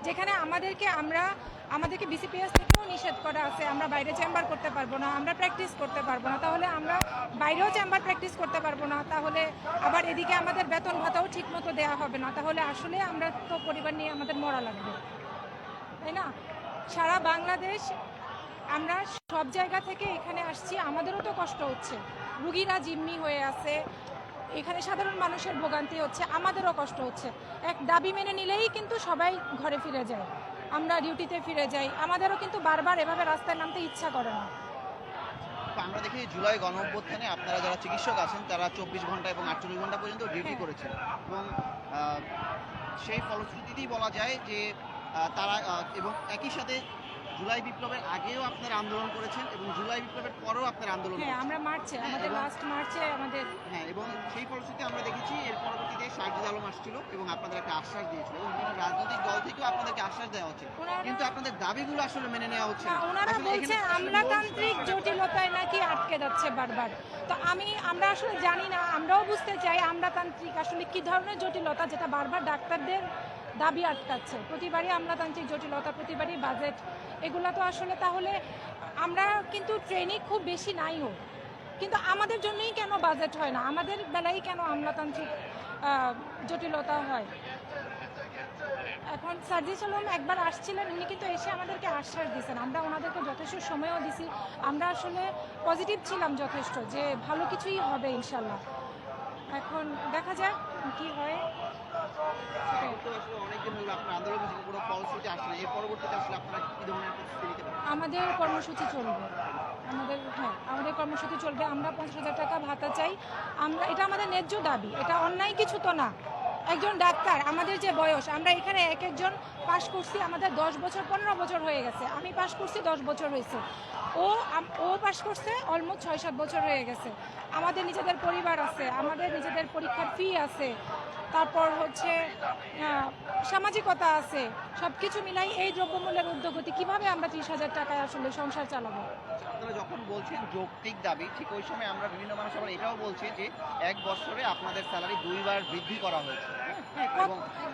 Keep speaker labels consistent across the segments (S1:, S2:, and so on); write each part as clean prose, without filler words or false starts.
S1: যেখানে আমাদেরকে বিসিপিএস থেকেও নিষেধ করা আছে, আমরা বাইরে চেম্বার করতে পারবো না, আমরা প্র্যাকটিস করতে পারবো না, তাহলে আমরা বাইরেও চেম্বার প্র্যাকটিস করতে পারবো না, তাহলে আবার এদিকে আমাদের বেতন ভাতাও ঠিক মতো দেওয়া হবে না, তাহলে আসলে আমরা তো পরিবার নিয়ে আমাদের মরা লাগবে, তাই না? সারা বাংলাদেশ আমরা সব জায়গা থেকে এখানে আসছি, আমাদেরও তো কষ্ট হচ্ছে, রুগীরা জিম্মি হয়ে আছে, এখানে সাধারণ মানুষের ভোগান্তি হচ্ছে, আমাদেরও কষ্ট হচ্ছে। এক দাবি মেনে নিলেই কিন্তু সবাই ঘরে ফিরে যায়, আমরা ডিউটিতে ফিরে যাই, আমাদেরও কিন্তু বারবার এভাবে রাস্তায় নামতে ইচ্ছা করে না।
S2: আমরা দেখি জুলাই গণঅভ্যুত্থানে আপনারা যারা চিকিৎসক আছেন তারা 24 ঘন্টা এবং 48 ঘন্টা পর্যন্ত ডিউটি করেছেন এবং সেই ফলশ্রুতিতেই বলা যায় যে তারা এবং একই সাথে জুলাই বিপ্লবের আগেও আপনারা আন্দোলন করেছেন এবং জুলাই বিপ্লবের পরেও আপনারা আন্দোলন করেছেন।
S1: আমরা মার্চে, আমাদের লাস্ট মার্চে আমাদের
S2: এবং সেই ফলশ্রুতিতে আমরা দেখেছি এর পরবর্তীতে শাহজিদ আলম আসছিল এবং আপনাদের একটা আশ্বাস দিয়েছিল এবং বিভিন্ন রাজনৈতিক দল থেকেও আপনাদেরকে আশ্বাস দেওয়া হচ্ছে, কিন্তু আপনাদের দাবিগুলো আসলে মেনে নেওয়া হচ্ছে না।
S1: ওনারা বলছে আমলাতান্ত্রিক জটিলতায় নাকি আটকে যাচ্ছে বারবার, তো আমরা আসলে জানি না, আমরাও বুঝতে চাই আমলাতান্ত্রিক আসলে কি ধরনের জটিলতা যেটা বারবার ডাক্তারদের দাবি আটকাচ্ছে। প্রতিবারই আমলাতান্ত্রিক জটিলতা, প্রতিবারই বাজেট, এগুলো তো আসলে তাহলে আমরা কিন্তু ট্রেনিং খুব বেশি নাই হোক, কিন্তু আমাদের জন্যই কেন বাজেট হয় না, আমাদের বেলায় কেন আমলাতান্ত্রিক জটিলতা হয়? এখন সার্জিস আলম একবার আসছিলেন, উনি কিন্তু এসে আমাদেরকে আশ্বাস দিয়েছেন, আমরা ওনাদেরকে যথেষ্ট সময়ও দিছি, আমরা আসলে পজিটিভ ছিলাম যথেষ্ট যে ভালো কিছুই হবে ইনশাল্লাহ। এখন দেখা যাক কি হয়। আমাদের কর্মসূচি চলবে, আমাদের কর্মসূচি চলবে, আমরা 50,000 টাকা ভাতা চাই, এটা আমাদের ন্যায্য দাবি, এটা অন্যায় কিছু তো না। একজন ডাক্তার, আমাদের যে বয়স, আমরা এখানে এক একজন পাশ করছি, আমাদের 10 বছর 15 বছর হয়ে গেছে, আমি পাশ করছি 10 বছর হয়েছে, ও পাশ করছে অলমোস্ট 6-7 বছর হয়ে গেছে, আমাদের নিজেদের পরিবার আছে, আমাদের নিজেদের পরীক্ষার ফি আছে, তারপর হচ্ছে সামাজিকতা আছে, সব কিছু মিলাই এই দ্রব্যমূল্যের ঊর্ধ্বগতি কিভাবে আমরা 30,000 টাকায় আসলে সংসার চালাবো?
S2: আপনারা যখন বলছেন যৌক্তিক দাবি, ঠিক ওই সময় আমরা বিভিন্ন মানুষ আবার এটাও বলছি যে 1 বছরে আপনাদের স্যালারি 2 বার বৃদ্ধি করা হয়েছে।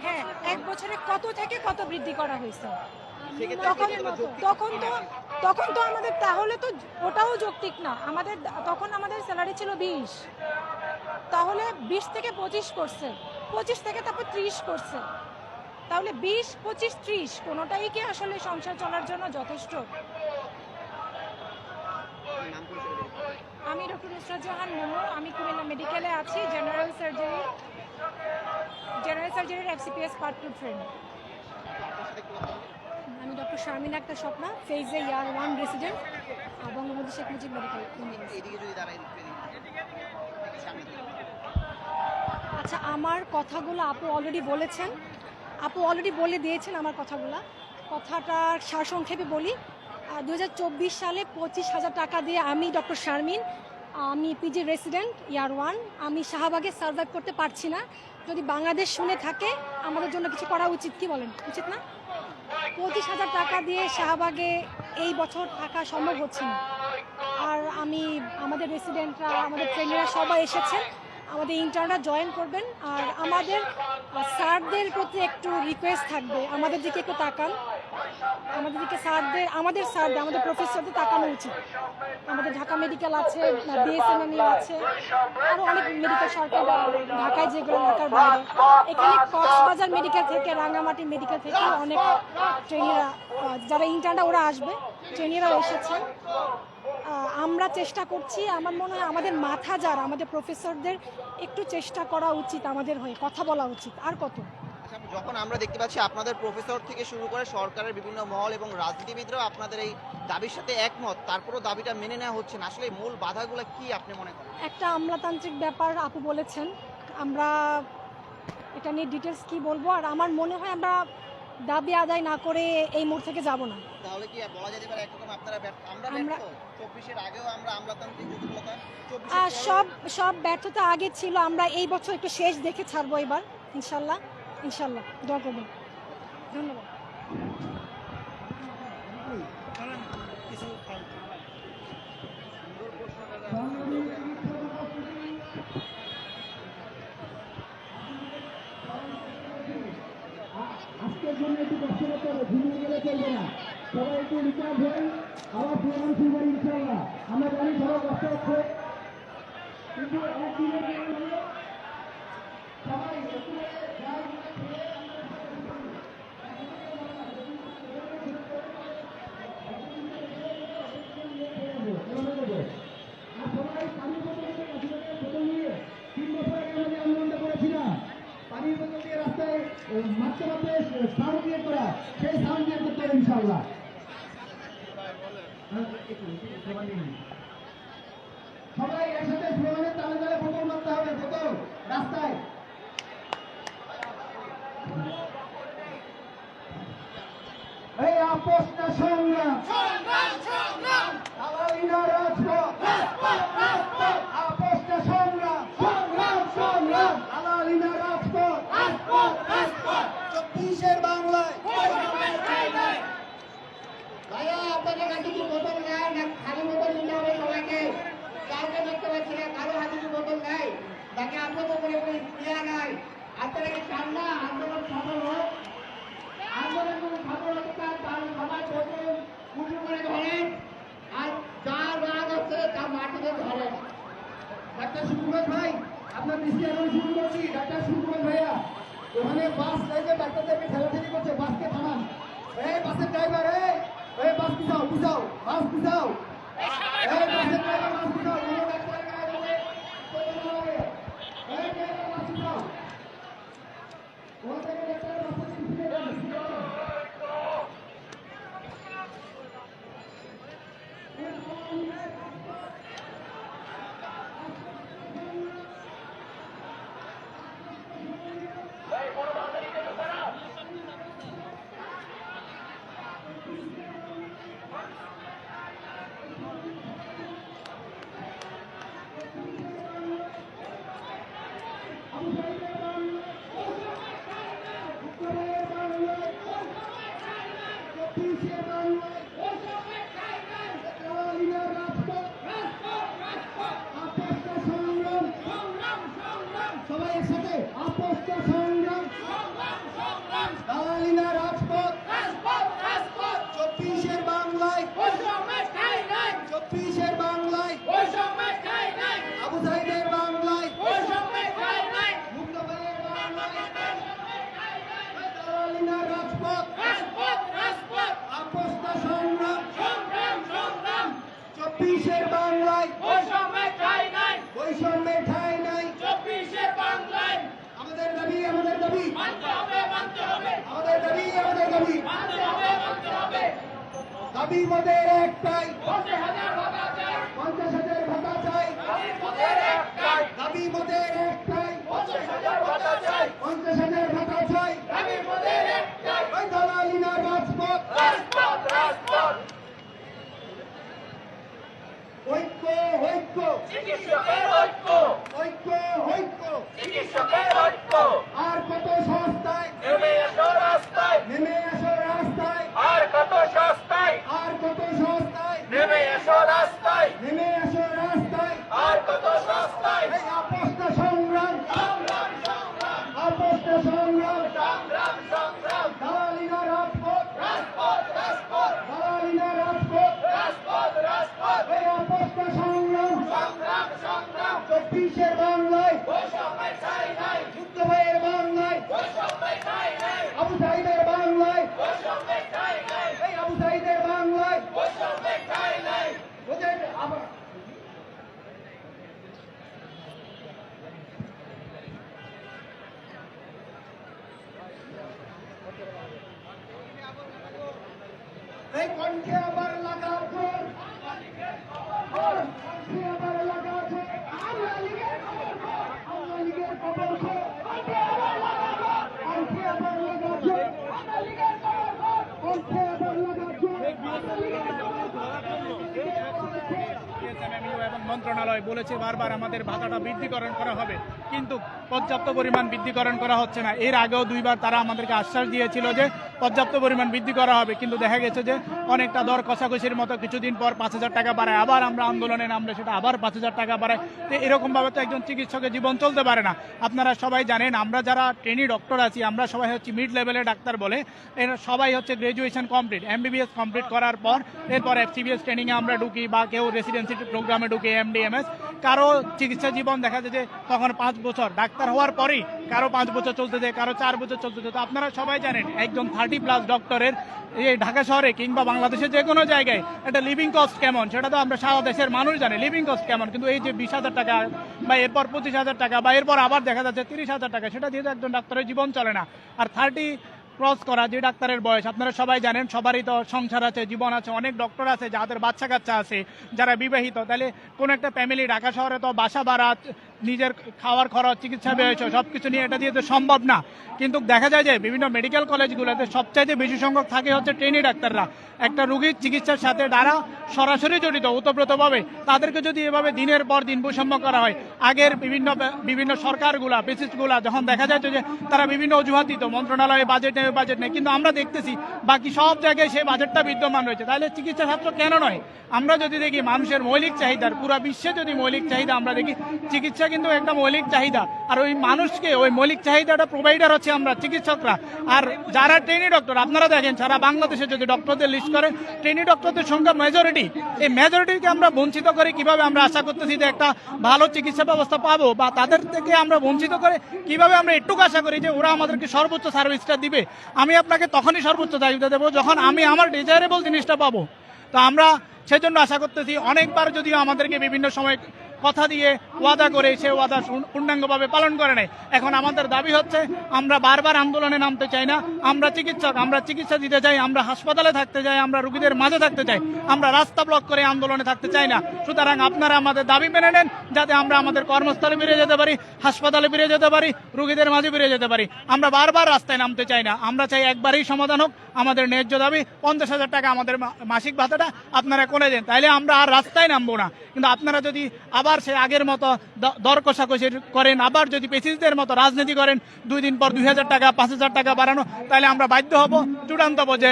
S1: হ্যাঁ, 1 বছরে কত থেকে কত বৃদ্ধি করা হয়েছে? তখন তো আমাদের, তাহলে তো ওটাও যৌক্তিক না, তখন আমাদের স্যালারি ছিল 20, তাহলে 20 থেকে 25 করছে, 25 থেকে তারপর 30 করছে, তাহলে 20, 25, 30 কোনোটাই কি আসলে সংসার চলার জন্য যথেষ্ট? আমি ডক্টর নুসরাত জাহান মোমো, আমি কুমিল্লা মেডিকেলে আছি, জেনারেল সার্জারির FCPS পার্ট 2 ট্রেনিং। আমি ডক্টর শারমিন আক্তার স্বপ্না, ফেজে ইয়ার 1 resident, Bangabandhu Sheikh Mujib medical university. আচ্ছা, আমার কথাগুলো আপু অলরেডি বলেছেন, আপু অলরেডি বলে দিয়েছেন আমার কথাটা সারসংক্ষেপে বলি। 2024 সালে 25,000 টাকা দিয়ে আমি ডক্টর শারমিন, আমি পিজি রেসিডেন্ট ইয়ার 1, আমি শাহবাগে সার্ভাইভ করতে পারছি না। যদি বাংলাদেশ শুনে থাকে আমাদের জন্য কিছু করা উচিত, কি বলেন, উচিত না? 25,000 টাকা দিয়ে শাহবাগে এই বছর থাকা সম্ভব হচ্ছে না। আর আমাদের রেসিডেন্টরা, আমাদের ট্রেনাররা সবাই এসেছেন, আমাদের ইন্টার্নরা জয়েন করবেন। আর আমাদের স্যারদের প্রতি একটু রিকোয়েস্ট থাকবে, আমাদের দিকে একটু তাকান, আমাদের প্রফেসরদের তাকানো উচিত। আমাদের ঢাকা মেডিকেল আছে, BSMME আছে, আরও অনেক মেডিকেল সরকার ঢাকায়, যেগুলো ঢাকার বাইরে, এখানে কক্সবাজার মেডিকেল থেকে, রাঙামাটি মেডিকেল থেকে অনেক ট্রেনিরা, যারা ইন্টার্নরা ওরা আসবে, ট্রেনিরাও এসেছেন। আমরা চেষ্টা করছি, আমার মনে হয় আমাদের মাথা যারা, আমাদের প্রফেসরদের একটু চেষ্টা করা উচিত, আমাদের হয়ে কথা বলা উচিত। আর কত,
S2: যখন আমরা দেখতে পাচ্ছি আপনাদের প্রফেসর থেকে শুরু করে সরকারের বিভিন্ন মহল এবং রাজনীতিবিদরাও আপনাদের এই দাবির সাথে একমত, তারপরও দাবিটা মেনে নেওয়া হচ্ছে না, আসলে মূল বাধাগুলো কি আপনি মনে করেন?
S1: একটা আমলাতান্ত্রিক ব্যাপার আপু বলেছেন, আমরা এটা নিয়ে ডিটেলস কি বলবো। আর আমার মনে হয় আমরা দাবি আদায় না করে এই মোড় থেকে যাব না।
S2: তাহলে কি বলা যেতে পারে একরকম আপনারা আমরা 24-এর আগেও আমরা আমলাতান্ত্রিক জটিলতা,
S1: সব ব্যর্থতা আগে ছিল, আমরা এই বছর একটু শেষ দেখে ছাড়বো এবার ইনশাল্লাহ। দোয়া করবেন। ধন্যবাদ।
S3: আজকের জন্য জন্য একটু কষ্ট করতে হবে, ঘুমিয়ে গেলে চলবে না। সবাই একটু রিচার্জ হয়ে আবার প্রোগ্রাম শুরু করি ইনশাআল্লাহ। আমরা জানি সবাই কষ্ট হচ্ছে, কিন্তু একদিনের জন্য সবাই একটু পানির বোতল দিয়ে রাস্তায় মারতে মারতে সাউন্ড ক্রিয়েট করা, সেই সাউন্ড ক্রিয়েট করতে হবে ইনশাআল্লাহ। সবাই একসাথে স্লোগানের তালে তালে বোতল মারতে হবে, বোতল রাস্তায়। এই আপোষ না সংগ্রাম, দালালি না রাজপথ, আপোষ না সংগ্রাম, দালালি না রাজপথ। 24-এর বাংলায়
S4: ভাইয়া আপনাদের কাছে কি বোতল নাই না খালি বোতল নিতে হবে সবাইকে? কাউকে দেখতে পাচ্ছি না, কারো হাতে কি বোতল নাই, তাকে আপনাদের করে কোনো ক্রিয়া নাই। আপনারা কি চান না আন্দোলন সফল হোক? আন্দোলন যদি সফল হতে চান তাহলে সবাই বোতল উঁচু করে ধরেন, আর যার রাগ হচ্ছে তার মাটিতে ধরেন।
S3: ডাক্তার সুকুমার ভাই, আপনার দৃষ্টি এখন শুরু করছি। ডাক্তার সুকুমার ভাইয়া, ওখানে বাস চাইছে, ডাক্তারদেরকে ঠেলাঠেলি করছে, বাসকে থামান। এই বাসের ড্রাইভার, এই বাস পিছাও, পিছাও, বাস পিছাও, এই বাসের ড্রাইভার বাস পিছাও, কোনো ডাক্তারের গায়ে বলে চলবে না। এই ড্রাইভার বাস পিছাও, ওখান থেকে ডাক্তারের বাসটা পিছিয়ে দেন। সবাই একসাথে আপোষ না সংগ্রাম, দালালি না রাজপথ। 24-এর বাংলায়, 24-এর বাংলায়, আবু সাইদের বাংলায়, মুক্ত ভাইয়ের বাংলায়, দালালি না রাজপথ, আপোষ না সংগ্রাম। 24-এর বাংলায় বৈষম্যের ঠাঁই নাই। আমাদের দাবি, আমাদের দাবি, আমাদের দাবি, আমাদের দাবি, দাবি মোদের একটাই, 50,000 ভাতা চাই। দাবি মোদের একটাই, 50,000 ভাতা চাই। ওই দালালি না রাজপথ। ঐক্য, ঐক্য, ঐক্য, ঐক্য। আর কত সস্তায় নেমে এসো রাস্তায়, আর কত সস্তায় নেমে এসো রাস্তায়। এই আপোষ না সংগ্রাম, আপোষ না সংগ্রাম, দালালি না রাজপথ, দালালি না রাজপথ। এই আপোষ না সংগ্রাম, 24-এর বাংলায়, মুক্ত ভাইয়ের বাংলায়, আবু সাইদের বাংলায়, এই আবু সাইদের বাংলায়। ওদের আবার এই কণ্ঠে আবার লাগাও জোর, কণ্ঠে আবার লাগাও জোর। আওয়ামী লীগের খবর খবর, কণ্ঠে আবার লাগাও জোর, কণ্ঠে আবার লাগাও জোর।
S5: এবং মন্ত্রণালয় বলেছে বারবার আমাদের ভাতাটা বৃদ্ধি করা হবে, কিন্তু পর্যাপ্ত পরিমাণ বৃদ্ধিকরণ করা হচ্ছে না। এর আগেও 2বার তারা আমাদেরকে আশ্বাস দিয়েছিল যে পর্যাপ্ত পরিমাণ বৃদ্ধি করা হবে, কিন্তু দেখা গেছে যে অনেকটা দর কষাকষির মতো কিছুদিন পর 5,000 টাকা বাড়ায়, আবার আমরা আন্দোলনে নামলে সেটা আবার 5,000 টাকা বাড়ায়। তো এরকমভাবে তো একজন চিকিৎসকের জীবন চলতে পারে না। আপনারা সবাই জানেন আমরা যারা ট্রেনি ডক্টর আছি আমরা সবাই হচ্ছে মিড লেভেলের ডাক্তার বলে, এরা সবাই হচ্ছে গ্র্যাজুয়েশন কমপ্লিট, MBBS কমপ্লিট করার পর এরপর FCBS ট্রেনিংয়ে আমরা ঢুকি বা কেউ রেসিডেন্সি প্রোগ্রামে ঢুকি, MD MS। কারো চিকিৎসা জীবন দেখা যায় যে তখন 5 বছর, ডাক্তার হওয়ার পরেই কারো 5 বছর চলতে যায়, কারো 4 বছর চলতে যায়। তো আপনারা সবাই জানেন একজন 30+ ডক্টরের এই ঢাকা শহরে কিংবা বাংলাদেশের যে কোনো জায়গায় একটা লিভিং কস্ট কেমন সেটা তো আমরা সারা দেশের মানুষ জানে লিভিং কস্ট কেমন। কিন্তু এই যে 20,000 টাকা বা এরপর 25,000 টাকা বা এরপর আবার দেখা যাচ্ছে 30,000 টাকা, সেটা দিয়ে তো একজন ডাক্তারের জীবন চলে না। আর 30 ক্রস করা যে ডাক্তারের বয়স, আপনারা সবাই জানেন সবারই তো সংসার আছে, জীবন আছে, অনেক ডক্টর আছে যাদের বাচ্চা কাচ্চা আছে, যারা বিবাহিত। তাহলে কোন একটা ফ্যামিলি ঢাকা শহরে তো বাসা ভাড়া, নিজের খাওয়ার খরচ, চিকিৎসা ব্যয় সব কিছু নিয়ে এটা দিয়ে তো সম্ভব না। কিন্তু দেখা যায় যে বিভিন্ন মেডিকেল কলেজগুলোতে সবচাইতে বেশি সংখ্যক থাকে হচ্ছে ট্রেনি ডাক্তাররা। একটা রোগীর চিকিৎসার সাথে যারা সরাসরি জড়িত ওতপ্রোতভাবে, তাদেরকে যদি এভাবে দিনের পর দিন বৈষম্য করা হয়, আগের বিভিন্ন সরকারগুলা বেসিসগুলা যখন দেখা যায় যে তারা বিভিন্ন অজুহাত দিত, মন্ত্রণালয়ে বাজেট নেই, কিন্তু আমরা দেখতেছি বাকি সব জায়গায় সেই বাজেটটা বিদ্যমান রয়েছে। তাহলে চিকিৎসা ছাত্র কেন নয়? আমরা যদি দেখি মানুষের মৌলিক চাহিদার, পুরো বিশ্বে যদি মৌলিক চাহিদা আমরা দেখি, চিকিৎসা কিন্তু একটা মৌলিক চাহিদা। আর ওই মানুষকে ওই মৌলিক চাহিদাটা প্রোভাইডার হচ্ছে আমরা চিকিৎসকরা। আর যারা ট্রেনি ডক্টর, আপনারা দেখেন সারা বাংলাদেশে যদি ডক্টরদের লিস্ট করে, ট্রেনি ডক্টরদের সংখ্যা মেজরিটি। এই মেজরিটিকে আমরা বঞ্চিত করে কিভাবে আমরা আশা করতেছি যে একটা ভালো চিকিৎসা ব্যবস্থা পাবো, বা তাদের থেকে আমরা বঞ্চিত করে কিভাবে আমরা একটুকু আশা করি যে ওরা আমাদেরকে সর্বোচ্চ সার্ভিসটা দিবে। আমি আপনাকে তখনই সর্বোচ্চ চাহিদা দেবো যখন আমি আমার ডিজায়ারেবল জিনিসটা পাবো। তো আমরা সেজন্য আশা করতেছি, অনেকবার যদিও আমাদেরকে বিভিন্ন সময় কথা দিয়ে ওয়াদা করে সে ওয়াদা পূর্ণাঙ্গভাবে পালন করে নেয়। এখন আমাদের দাবি হচ্ছে আমরা বারবার আন্দোলনে নামতে চাই না। আমরা চিকিৎসক, আমরা চিকিৎসা দিতে চাই, আমরা হাসপাতালে থাকতে চাই, আমরা রোগীদের মাঝে থাকতে চাই, আমরা রাস্তা ব্লক করে আন্দোলনে থাকতে চাই না। সুতরাং আপনারা আমাদের দাবি মেনে নেন যাতে আমরা আমাদের কর্মস্থলে ফিরে যেতে পারি, হাসপাতালে ফিরে যেতে পারি, রোগীদের মাঝে ফিরে যেতে পারি। আমরা বারবার রাস্তায় নামতে চাই না, আমরা চাই একবারেই সমাধান হোক। আমাদের ন্যায্য দাবি 50,000 টাকা আমাদের মাসিক ভাতাটা আপনারা করে দেন, তাইলে আমরা আর রাস্তায় নামবো না। কিন্তু আপনারা যদি আবার সে আগের মতো দর কষাকষি করেন, আবার যদি পেসিসদের মতো রাজনীতি করেন, 2 দিন পর 2,000 টাকা 5,000 টাকা বাড়ানো, তাহলে আমরা বাধ্য হব, চূড়ান্ত হবো যে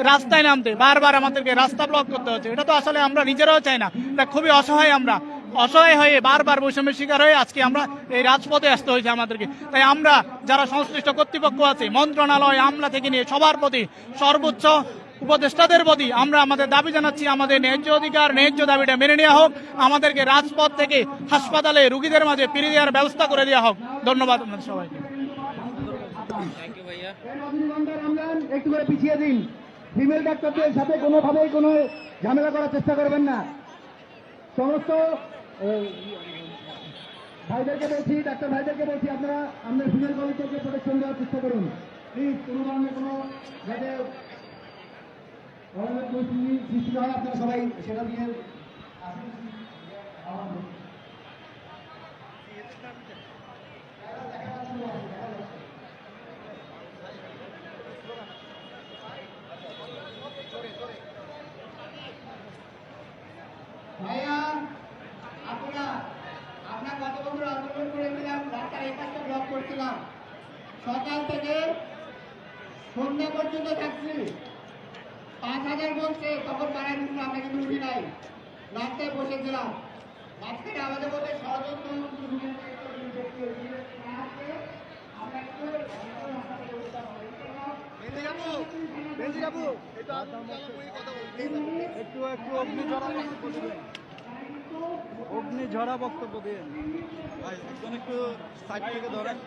S5: রাস্তায় নামতে। বারবার আমাদেরকে রাস্তা ব্লক করতে হচ্ছে, এটা তো আসলে আমরা নিজেরাও চাই না। এটা খুবই অসহায়, আমরা অসহায় হয়ে বারবার বৈষম্যের শিকার হয়ে আজকে আমরা এই রাজপথে আসতে হয়েছে আমাদেরকে। তাই আমরা যারা সংশ্লিষ্ট কর্তৃপক্ষ আছে, মন্ত্রণালয়, আমলা থেকে নিয়ে সবার প্রতি, সর্বোচ্চ উপদেষ্টাদের প্রতি আমরা আমাদের দাবি জানাচ্ছি, আমাদের ন্যায্য অধিকার, ন্যায্য দাবিটা মেনে নেওয়া হোক। আমাদেরকে রাজপথ থেকে হাসপাতালে রোগীদের মাঝে ফিরে দেওয়ার ব্যবস্থা করে দেওয়া হোক। ধন্যবাদ আপনাদের সবাইকে।
S3: একটু করে পিছিয়ে দিন। ফিমেল ডাক্তারদের সাথে কোনোভাবেই কোনো ঝামেলা করার চেষ্টা করবেন না। সমস্ত ভাইদেরকে বলছি, ডাক্তার ভাইদেরকে বলছি, আপনারা আমাদের ফিমেল কলেজকে প্রোটেকশন দেওয়ার চেষ্টা করুন প্লিজ। কোনো ধরনের কোনো যাতে সৃষ্টি হয়, আপনারা সবাই সেটা দিয়ে
S4: ভাইয়া, আমরা গত বছর আন্দোলন করেছিলাম, রাস্তার এই পাশটা ব্লক করছিলাম, সকাল থেকে সন্ধ্যা পর্যন্ত থাকছি। 5,000 বলছে, তখন বাড়াই দিচ্ছিল, আমরা কিন্তু উঠি নাই, রাস্তায় বসেছিলাম। মাঝখানে আমাদের মধ্যে ষড়যন্ত্র
S6: অগ্নিঝরা বক্তব্য দিয়ে ভাই একজন একটু সাইড থেকে ধরেন।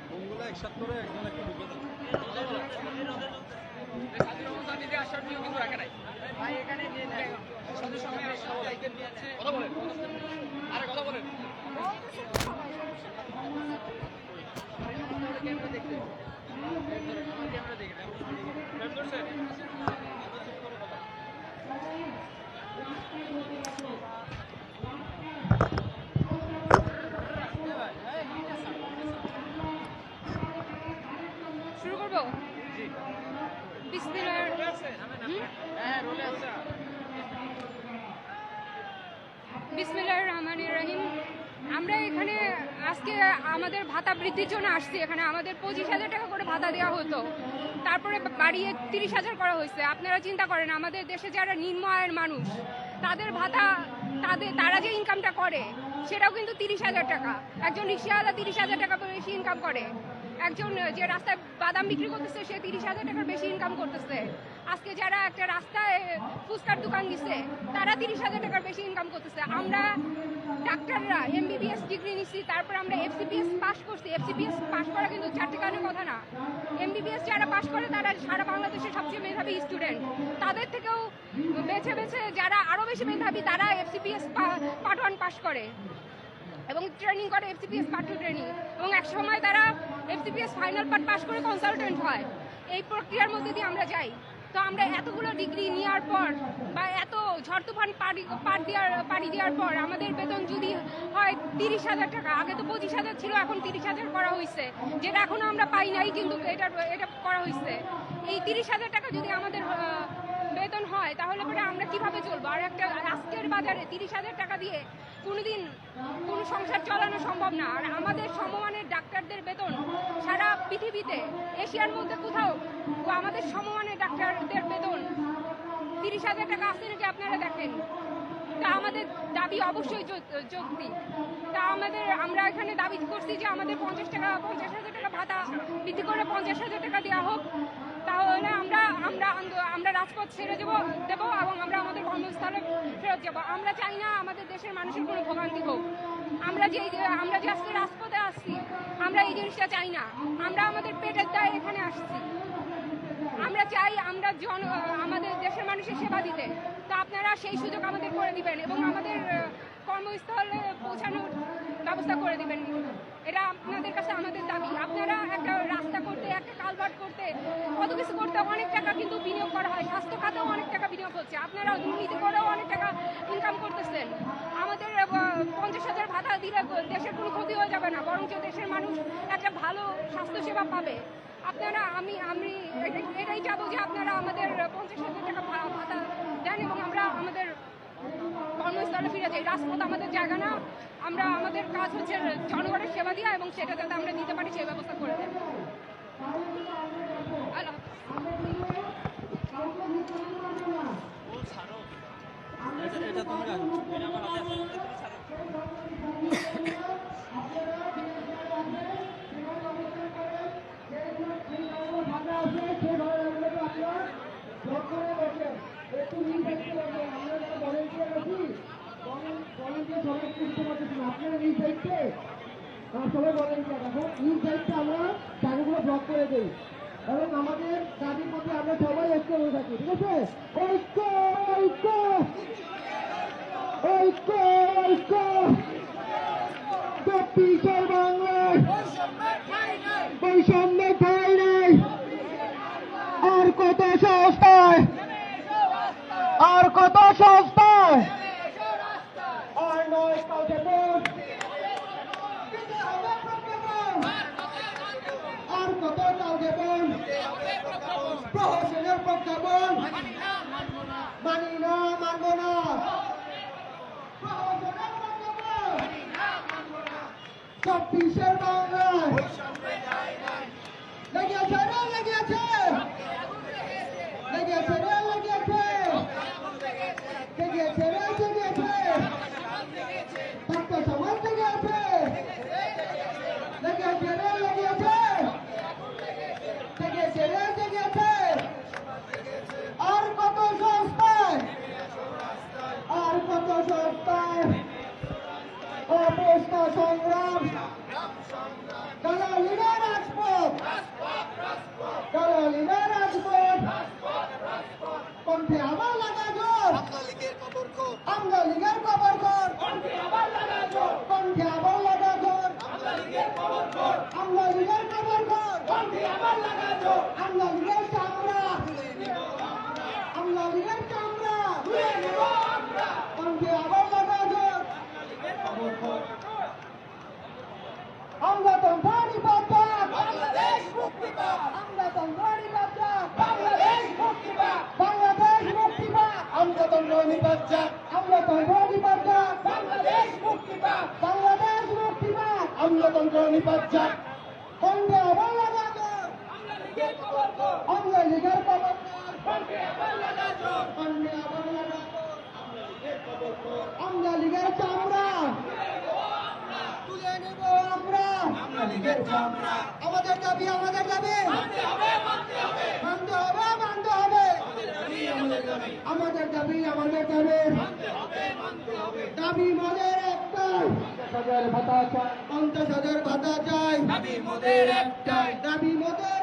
S6: কোনগুলো একসাথে করে একজন একটু ঢুকে দেন।
S7: শুরু করবো? বিসমিল্লাহির আমরা এখানে আজকে আমাদের ভাতা বৃদ্ধির জন্য আসছি। এখানে আমাদের 25,000 টাকা করে ভাতা দেওয়া হতো, তারপরে বাড়িয়ে 30,000 করা হয়েছে। আপনারা চিন্তা করেন আমাদের দেশে যারা নিম্ন আয়ের মানুষ তাদের ভাতা, তারা যে ইনকামটা করে সেটাও কিন্তু 30,000 টাকা। একজন রিক্সাওয়ালা 30,000 টাকা বেশি ইনকাম করে, একজন যে রাস্তায় বাদাম বিক্রি করতেছে সে 30,000 টাকার বেশি ইনকাম করতেছে। আজকে যারা একটা রাস্তায় ফুচকার দোকান দিচ্ছে তারা 30,000 টাকার বেশি ইনকাম করতেছে। আমরা ডাক্তাররা MBBS ডিগ্রি নিচ্ছি, তারপর আমরা FCPS পাস করছি। FCPS পাস করা কিন্তু চারটে কারণের কথা না। MBBS যারা পাস করে তারা সারা বাংলাদেশের সবচেয়ে মেধাবী স্টুডেন্ট। তাদের থেকেও বেছে বেছে যারা আরও বেশি মেধাবী তারা FCPS পার্ট 1 পাস করে এবং ট্রেনিং করে FCPS পার্ট 2 ট্রেনিং, এবং এক সময় তারা FCPS ফাইনাল পার্ট পাস করে কনসালটেন্ট হয়। এই প্রক্রিয়ার মধ্যে দিয়ে আমরা যাই। তো আমরা এতগুলো ডিগ্রি নেওয়ার পর বা এত ঝড় তুফান পাড়ি দেওয়ার পর আমাদের বেতন যদি হয় 30,000 টাকা, আগে তো 25,000 ছিল, এখন 30,000 করা হয়েছে, যেটা এখনো আমরা পাই নাই, কিন্তু এটা করা হয়েছে। এই 30,000 টাকা যদি আমাদের বেতন হয় তাহলে পরে আমরা কিভাবে চলবো? আর একটা আজকের বাজারে 30,000 টাকা দিয়ে কোনোদিন কোনো সংসার চালানো সম্ভব না। আর আমাদের সমমানের ডাক্তারদের বেতন সারা পৃথিবীতে এশিয়ার মধ্যে কোথাও আমাদের সমমানের ডাক্তারদের বেতন 30,000 টাকা আসছে নাকি আপনারা দেখেন। তা আমাদের দাবি অবশ্যই যৌক্তিক। তা আমরা এখানে দাবি করছি যে আমাদের 50,000 টাকা ভাতা বৃদ্ধি করে 50,000 টাকা দেওয়া হোক। তাহলে আমরা রাজপথ ছেড়ে দেবো এবং আমরা আমাদের কর্মস্থলে ফেরত যাব। আমরা চাই না আমাদের দেশের মানুষের কোনো ভোগান্তি হোক। আমরা যে আজকে রাজপথে আসছি আমরা এই জিনিসটা চাই না। আমরা আমাদের পেটের দায়ে এখানে আসছি। আমরা চাই আমাদের দেশের মানুষের সেবা দিতে। তো আপনারা সেই সুযোগ আমাদের করে দিবেন এবং আমাদের কর্মস্থলে পৌঁছানোর ব্যবস্থা করে দিবেন। এটা আপনাদের কাছে আমাদের দাবি। আপনারা একটা রাস্তা করতে, একটা কালভার্ট করতে, কত কিছু করতে অনেক টাকা কিন্তু বিনিয়োগ করা হয়। স্বাস্থ্য খাতেও অনেক টাকা বিনিয়োগ হচ্ছে। আপনারা দুর্নীতি করেও অনেক টাকা ইনকাম করতেছেন। আমাদের 50,000 ভাতা দিলে দেশের কোনো ক্ষতি হয়ে যাবে না, বরঞ্চ দেশের মানুষ একটা ভালো স্বাস্থ্যসেবা পাবে। আপনারা আমি এটাই চাবো যে আপনারা আমাদের 50,000 টাকা ভাতা দেন এবং আমরা আমাদের কর্মস্থলে ফিরে যাই। রাজপথ আমাদের জায়গা না। আমাদের কাজ হচ্ছে জনগণের সেবা দেওয়া এবং সেটা যাতে আমরা নিতে পারি সেই ব্যবস্থা করে দেন। আল্লাহ
S6: এটা তুমি রাখো।
S3: সবাই ভলেন্টিয়ার এখন এই সাইডটা আমরা জায়গাগুলো ব্লক করে দিই এবং আমাদের দাবির মধ্যে আমরা সবাই ঐক্য হয়ে থাকি। ঠিক আছে? ঐক্য ঐক্য ঐক্য ঐক্য চব্বিশের বাংলায় বৈষম্য ঠাঁই নাই। আর কত সস্তায়, আর কত সস্তায়, আর নয় কাউকে আর কত কাউকে প্রহসনের প্রজ্ঞাপন মানি না, মানব না। প্রহসনের প্রজ্ঞাপন 24-এর বাংলায় লেগেছে রে, লেগেছে লেগেছে রে, লেগেছে লেগেছে রে, লেগেছে ছাত্র সমাজ লেগেছে লেগেছে রে, লেগেছে লেগেছে রে, লেগেছে। আর কত সস্তায়, আর কত সস্তায় অবস্থা সংগ্রাম দালালিরা রাজপথ, দালালিরা রাজপথ কণ্ঠে আবার লাগা জোর, আমরা লীগের খবর কর, কণ্ঠে আবার লাগা জোর, কণ্ঠে আবার লাগা জোর, আমরা লীগের খবর কর, কণ্ঠে আবার লাগা জোর, আমরা লীগের চামড়া, আমরা লীগের চামড়া তুলে নেব আমরা, কণ্ঠে আবার লাগা জোর, আমরা তন্ত্রানি বাচ্চা, বাংলাদেশ মুক্তি পাক, আমরা তন্ত্রানি বাচ্চা, বাংলাদেশ মুক্তি পাক, বাংলাদেশ মুক্তি পাক, আমরা তন্ত্রানি বাচ্চা, আমরা তন্ত্রানি বাচ্চা, বাংলাদেশ মুক্তি পাক, বাংলাদেশ আমলাতন্ত্র নিপাত যাক বন্ধে আবার লাগাতো আমরা লীগের খবর বন্ধে আবার লাগাতো আমরা লীগের চামড়া তুলে নেব আমরা লীগের চামড়া আমাদের দাবি মানতে হবে আমাদের দাবি দাবি মোদের একটাই 50,000 ভাতা চাই 50,000 ভাতা চাই দাবি মোদের একটাই দাবি মোদের